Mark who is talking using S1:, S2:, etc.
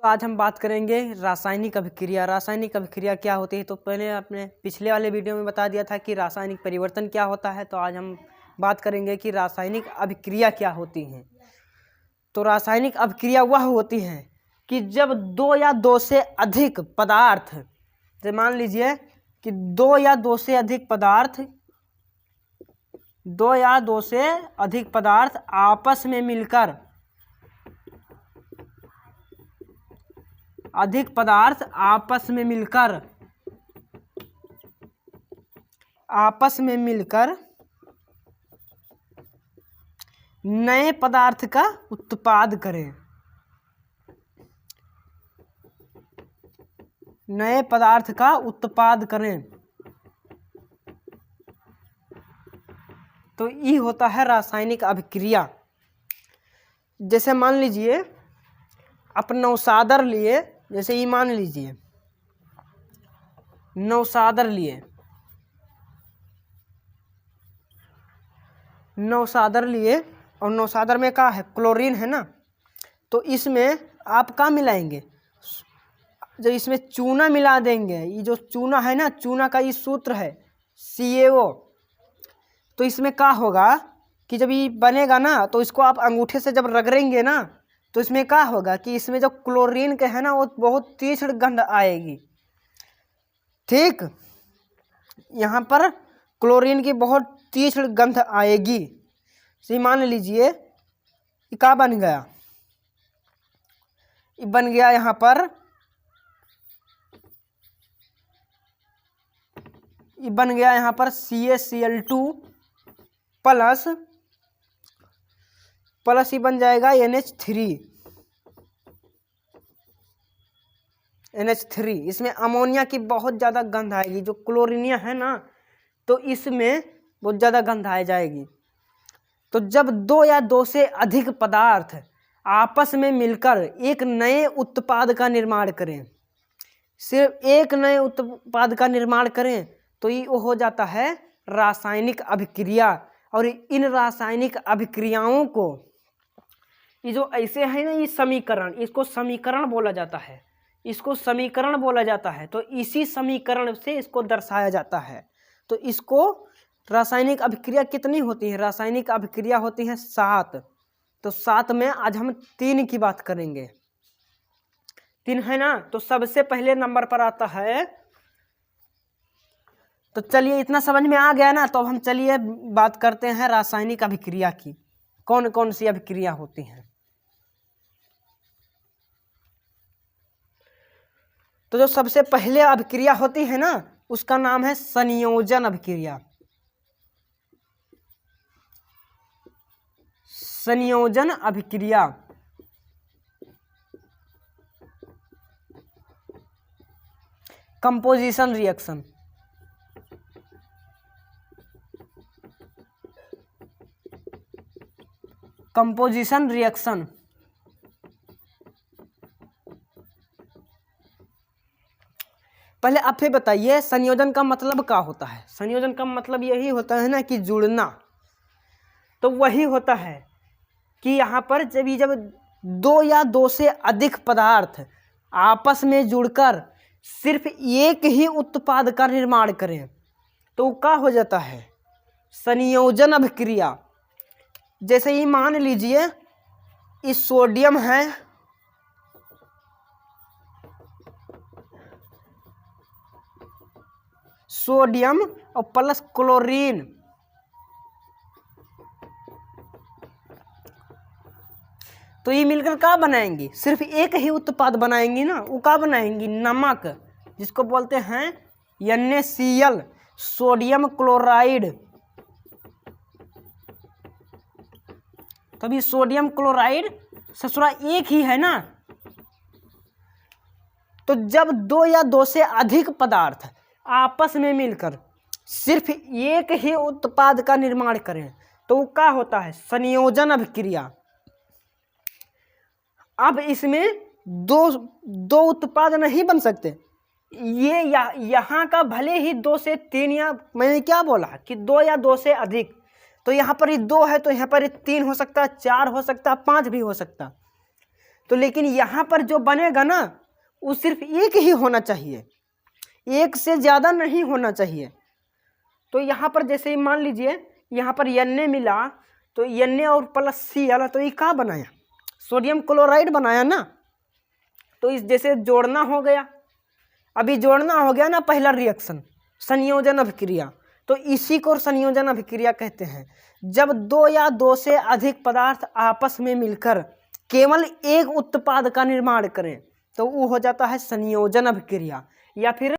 S1: तो आज हम बात करेंगे रासायनिक अभिक्रिया। रासायनिक अभिक्रिया क्या होती है? तो पहले आपने पिछले वाले वीडियो में बता दिया था कि रासायनिक परिवर्तन क्या होता है। तो आज हम बात करेंगे कि रासायनिक अभिक्रिया क्या होती है। तो रासायनिक अभिक्रिया वह होती है कि जब दो या दो से अधिक पदार्थ, जैसे मान लीजिए कि दो या दो से अधिक पदार्थ आपस में मिलकर नए पदार्थ का उत्पाद करें। तो ये होता है रासायनिक अभिक्रिया। जैसे मान लीजिए आप नौशादर लिए, जैसे ये मान लीजिए नौशादर लिए और नौशादर में क्या है? क्लोरीन है ना। तो इसमें आप क्या मिलाएंगे? जब इसमें चूना मिला देंगे, ये जो चूना है ना, चूना का ये सूत्र है CaO। तो इसमें क्या होगा कि जब ये बनेगा ना, तो इसको आप अंगूठे से जब रगड़ेंगे ना, तो इसमें क्या होगा कि इसमें जो क्लोरीन के है ना, वो बहुत तीक्ष्ण गंध आएगी। ठीक, यहाँ पर क्लोरीन की बहुत तीक्ष्ण गंध आएगी। तो मान लीजिए ये क्या बन गया? ये बन गया यहाँ पर, CaCl2 प्लस ये बन जाएगा NH3। इसमें अमोनिया की बहुत ज़्यादा गंध आएगी। जो क्लोरीनिया है ना, तो इसमें बहुत ज़्यादा गंध आ जाएगी। तो जब दो या दो से अधिक पदार्थ आपस में मिलकर एक नए उत्पाद का निर्माण करें, सिर्फ एक नए उत्पाद का निर्माण करें, तो ये हो जाता है रासायनिक अभिक्रिया। और इन रासायनिक अभिक्रियाओं को, ये जो ऐसे है ना, ये समीकरण, इसको समीकरण बोला जाता है। तो इसी समीकरण से इसको दर्शाया जाता है। तो इसको रासायनिक अभिक्रिया कितनी होती है? रासायनिक अभिक्रिया होती है 7। तो 7 में आज हम 3 की बात करेंगे। 3 है ना। तो सबसे पहले नंबर पर आता है, तो चलिए इतना समझ में आ गया ना। तो अब हम चलिए बात करते हैं रासायनिक अभिक्रिया की, कौन कौन सी अभिक्रिया होती हैं। तो जो सबसे पहले अभिक्रिया होती है ना, उसका नाम है संयोजन अभिक्रिया। संयोजन अभिक्रिया कंपोजिशन रिएक्शन। पहले आप ये बताइए संयोजन का मतलब क्या होता है? संयोजन का मतलब यही होता है ना कि जुड़ना। तो वही होता है कि यहाँ पर जब दो या दो से अधिक पदार्थ आपस में जुड़कर सिर्फ एक ही उत्पाद का निर्माण करें, तो क्या हो जाता है? संयोजन अभिक्रिया। जैसे ही मान लीजिए इस सोडियम है, सोडियम और प्लस क्लोरीन, तो ये मिलकर क्या बनाएंगी? सिर्फ एक ही उत्पाद बनाएंगी ना। वो क्या बनाएंगी? नमक, जिसको बोलते हैं NaCl, सोडियम क्लोराइड। तभी सोडियम क्लोराइड ससुरा एक ही है ना। तो जब दो या दो से अधिक पदार्थ आपस में मिलकर सिर्फ एक ही उत्पाद का निर्माण करें, तो वो क्या होता है? संयोजन अभिक्रिया। अब इसमें दो उत्पाद नहीं बन सकते। ये यहाँ का भले ही 2 से 3, या मैंने क्या बोला कि 2 या 2 से अधिक, तो यहाँ पर ही 2 है, तो यहाँ पर 3 हो सकता है, 4 हो सकता है, 5 भी हो सकता। तो लेकिन यहाँ पर जो बनेगा ना वो सिर्फ एक ही होना चाहिए, एक से ज़्यादा नहीं होना चाहिए। तो यहाँ पर जैसे ही मान लीजिए यहाँ पर Na मिला तो Na और प्लस Cl, तो ये क्या बनाया, सोडियम क्लोराइड बनाया ना। तो इस जैसे जोड़ना हो गया, अभी जोड़ना हो गया ना पहला रिएक्शन, संयोजन अभिक्रिया। तो इसी को संयोजन अभिक्रिया कहते हैं। जब दो या दो से अधिक पदार्थ आपस में मिलकर केवल एक उत्पाद का निर्माण करें तो वो हो जाता है संयोजन अभिक्रिया या फिर